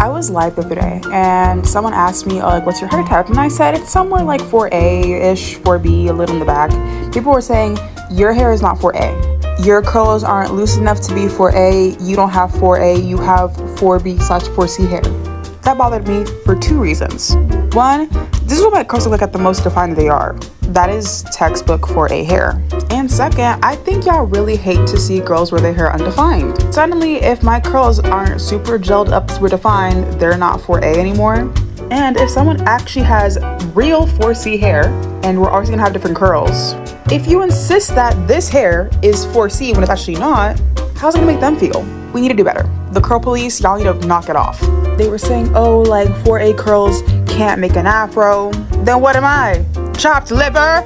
I was live the other day and someone asked me, like, what's your hair type? And I said it's somewhere like 4A-ish, 4B, a little in the back. People were saying, your hair is not 4A. Your curls aren't loose enough to be 4A. You don't have 4A, you have 4B/4C hair. That bothered me for two reasons. One, this is what my curls look like at the most defined they are. That is textbook 4A hair. And second, I think y'all really hate to see girls wear their hair undefined. Suddenly, if my curls aren't super gelled up, super defined, they're not 4A anymore. And if someone actually has real 4C hair, and we're always gonna have different curls, if you insist that this hair is 4C when it's actually not, how's it gonna make them feel? We need to do better. The curl police, y'all need to knock it off. They were saying, oh, like 4A curls can't make an afro. Then what am I? Chopped liver?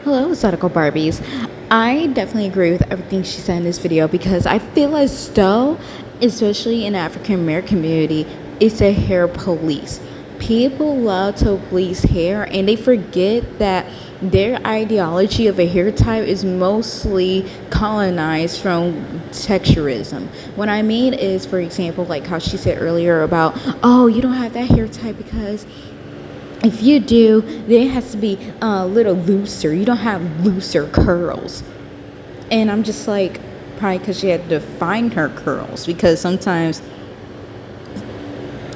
Hello, Exotical Barbies. I definitely agree with everything she said in this video because I feel as though, especially in the African American community, it's a hair police. People love to police hair and they forget that their ideology of a hair type is mostly colonized from texturism. What I mean is, for example, like how she said earlier about, oh, you don't have that hair type because if you do, then it has to be a little looser. You don't have looser curls. And I'm just like, probably because she had to find her curls, because sometimes,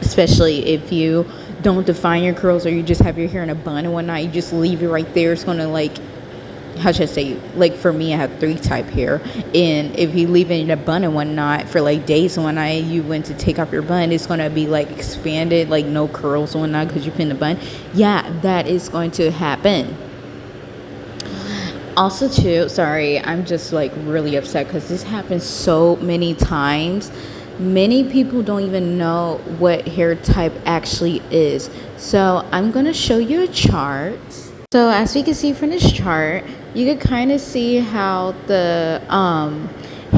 especially if you don't define your curls or you just have your hair in a bun and whatnot, you just leave it right there, it's gonna, like, how should I say, like for me, I have 3 type hair, and if you leave it in a bun and whatnot for like days and whatnot, you went to take off your bun, it's gonna be like expanded, like no curls and whatnot because you put in a bun. Yeah, that is going to happen. Also too, sorry, I'm just like really upset because this happens so many times. Many people don't even know what hair type actually is. So I'm going to show you a chart. So as we can see from this chart, you can kind of see how the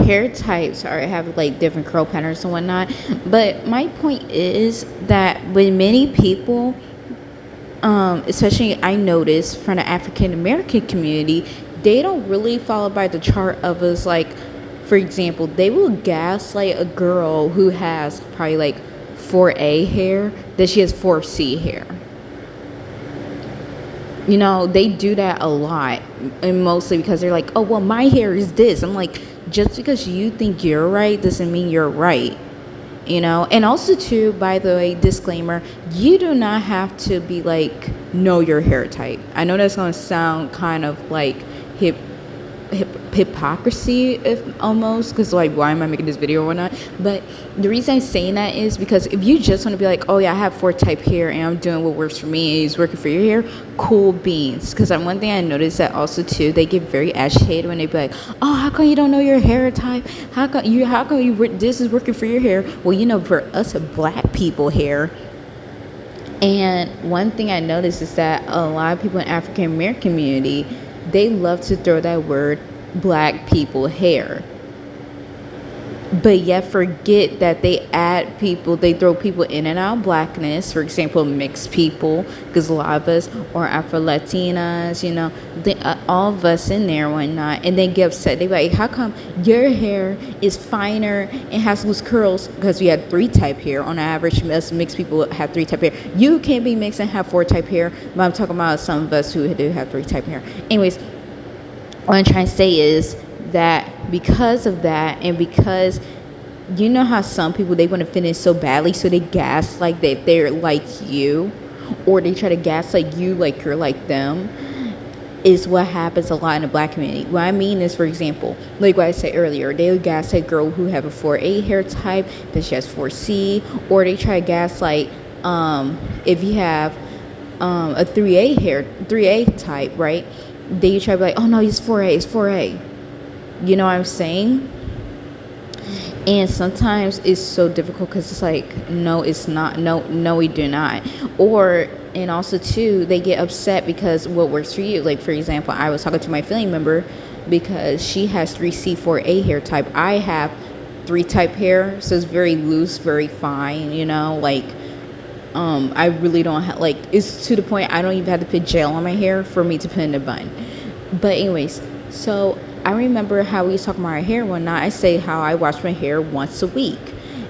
hair types have like different curl patterns and whatnot. But my point is that with many people, especially I noticed from the African American community, they don't really follow by the chart of us. Like, for example, they will gaslight a girl who has probably like 4A hair that she has 4C hair. You know, they do that a lot, and mostly because they're like, oh, well, my hair is this. I'm like, just because you think you're right doesn't mean you're right, you know? And also, too, by the way, disclaimer, you do not have to be like, know your hair type. I know that's going to sound kind of like hypocrisy, if almost, because like, why am I making this video or not? But the reason I'm saying that is because if you just want to be like, oh yeah, I have 4 type hair and I'm doing what works for me, is working for your hair, cool beans. Because one thing I noticed that also too, they get very agitated when they be like, oh, how come you don't know your hair type? How come this is working for your hair? Well, you know, for us black people hair. And one thing I noticed is that a lot of people in African American community, they love to throw that word black people hair, but yet forget that they throw people in and out of blackness. For example, mixed people, because a lot of us, or Afro Latinas, you know, all of us in there and whatnot, and they get upset. They be like, how come your hair is finer and has loose curls? Because we had 3 type hair on average. Us mixed people have 3 type hair. You can't be mixed and have 4 type hair, but I'm talking about some of us who do have 3 type hair. Anyways, what I'm trying to say is that because of that, and because you know how some people, they want to finish so badly, so they gaslight that they're like you, or they try to gaslight you like you're like them, is what happens a lot in the black community. What I mean is, for example, like what I said earlier, they'll gaslight a girl who have a 4A hair type that she has 4C, or they try to gaslight if you have a 3A type, right? Then you try to be like, oh no, it's 4A. You know what I'm saying? And sometimes it's so difficult because it's like, no, it's not. No, we do not. And also too, they get upset because what works for you. Like, for example, I was talking to my family member because she has 3C4A hair type. I have 3 type hair, so it's very loose, very fine, you know, like, I really don't have, like, it's to the point I don't even have to put gel on my hair for me to put in a bun. But anyways, so I remember how we was talking about our hair one night. I say how I wash my hair once a week.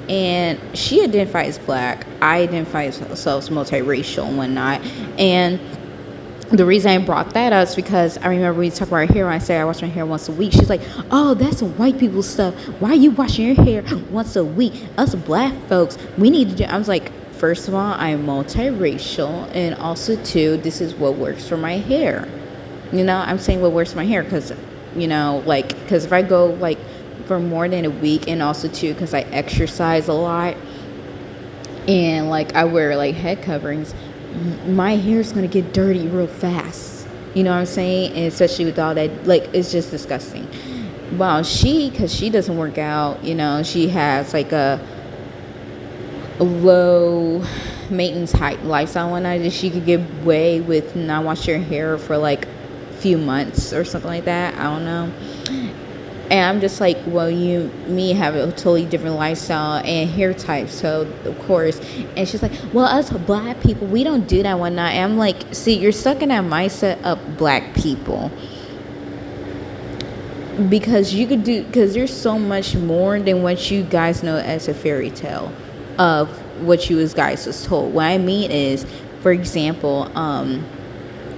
and she identifies black. I identify ourselves multiracial and whatnot. And the reason I brought that up is because I remember we talked about her hair. When I say I wash my hair once a week, she's like, "Oh, that's white people stuff. Why are you washing your hair once a week? Us black folks, we need to do." I was like, first of all, I'm multiracial, and also too, this is what works for my hair. I'm saying what works for my hair because, because if I go like for more than a week, and also too, because I exercise a lot, and like I wear like head coverings, my hair is going to get dirty real fast. You know what I'm saying? And especially with all that, like, it's just disgusting. Well, because she doesn't work out, she has like a low maintenance height lifestyle one night, she could get away with not washing her hair for like a few months or something like that. I don't know. And I'm just like, well, me have a totally different lifestyle and hair type, so of course. And she's like, well, us black people, we don't do that one night. And I'm like, see, you're stuck in that mindset of black people. Because there's so much more than what you guys know as a fairy tale of what you guys was told. What I mean is, for example, I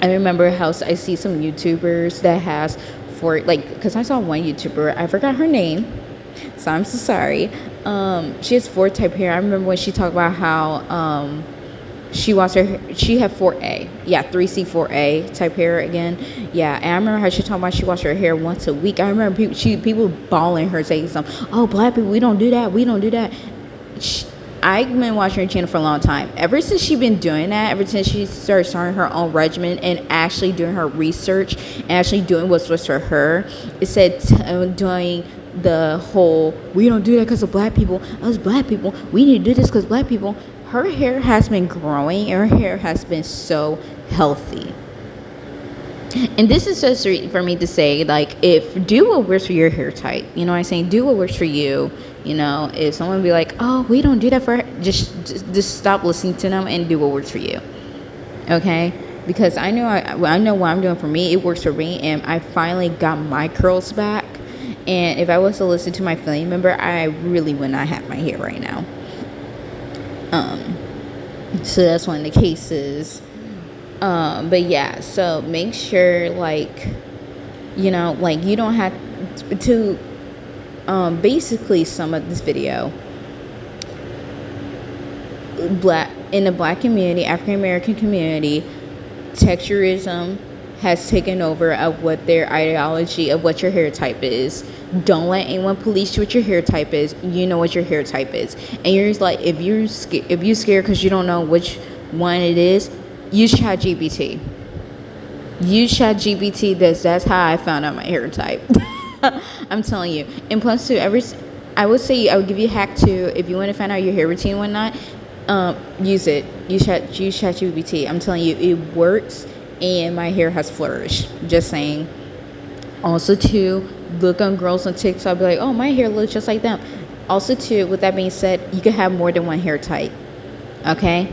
remember how I see some YouTubers that has because I saw one YouTuber, I forgot her name, so I'm so sorry. She has 4 type hair. I remember when she talked about how she had 4A, 3C 4A type hair again. Yeah, and I remember how she talked about she washed her hair once a week. I remember people balling her saying something, oh, black people, we don't do that. I've been watching her channel for a long time. Ever since she's been doing that, ever since she started starting her own regimen and actually doing her research and actually doing what's for her, it said doing the whole, we don't do that because of black people. Us black people, we need to do this because black people. Her hair has been growing. Her hair has been so healthy. And this is just for me to say, like, do what works for your hair type. You know what I'm saying? Do what works for you. If someone be like, oh, we don't do that for her, just stop listening to them and do what works for you. Okay? Because I know what I'm doing for me. It works for me, and I finally got my curls back. And if I was to listen to my family member, I really would not have my hair right now. So that's one of the cases. But yeah, so make sure, you don't have to, basically sum up this video. In the black community, African American community, texturism has taken over of what their ideology of what your hair type is. Don't let anyone police you what your hair type is. You know what your hair type is, and you're just like, if you're scared because you don't know which one it is, use ChatGPT. That's how I found out my hair type. I'm telling you. And plus too, I would give you a hack too. If you want to find out your hair routine and whatnot, use it. Use ChatGPT. I'm telling you, it works, and my hair has flourished. Just saying. Also too, look on girls on TikTok, be like, oh, my hair looks just like them. Also too, with that being said, you can have more than one hair type. Okay?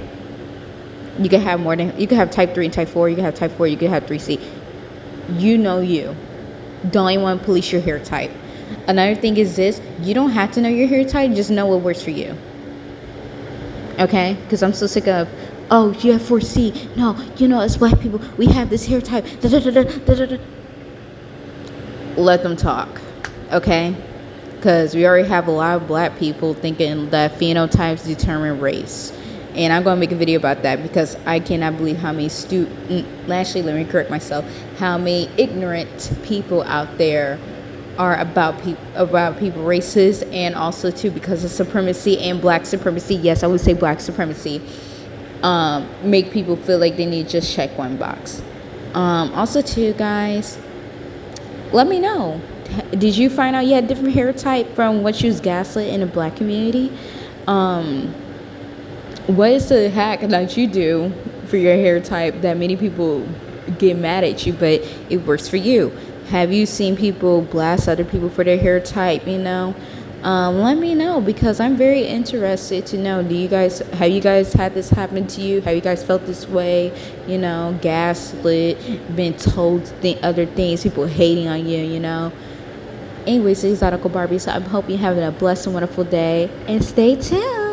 You can have type 3 and type 4. You can have type 4. You can have 3C. You know you. Don't anyone police your hair type. Another thing is this. You don't have to know your hair type. Just know what works for you. Okay? Because I'm so sick of, oh, you have 4C. No, as black people, we have this hair type. Let them talk. Okay? Because we already have a lot of black people thinking that phenotypes determine race. And I'm going to make a video about that because I cannot believe how many actually, let me correct myself, how many ignorant people out there are about people racist, and also too because of supremacy and black supremacy. Yes, I would say black supremacy. Make people feel like they need to just check one box. Also too, guys, let me know. Did you find out you had different hair type from what you was gaslit in the black community? What is the hack that you do for your hair type that many people get mad at you, but it works for you? Have you seen people blast other people for their hair type? Let me know, because I'm very interested to know. Have you guys had this happen to you? Have you guys felt this way? Gaslit, been told other things, people hating on you, anyways, Exotical Barbie. So I hope you're having a blessed and wonderful day. And stay tuned.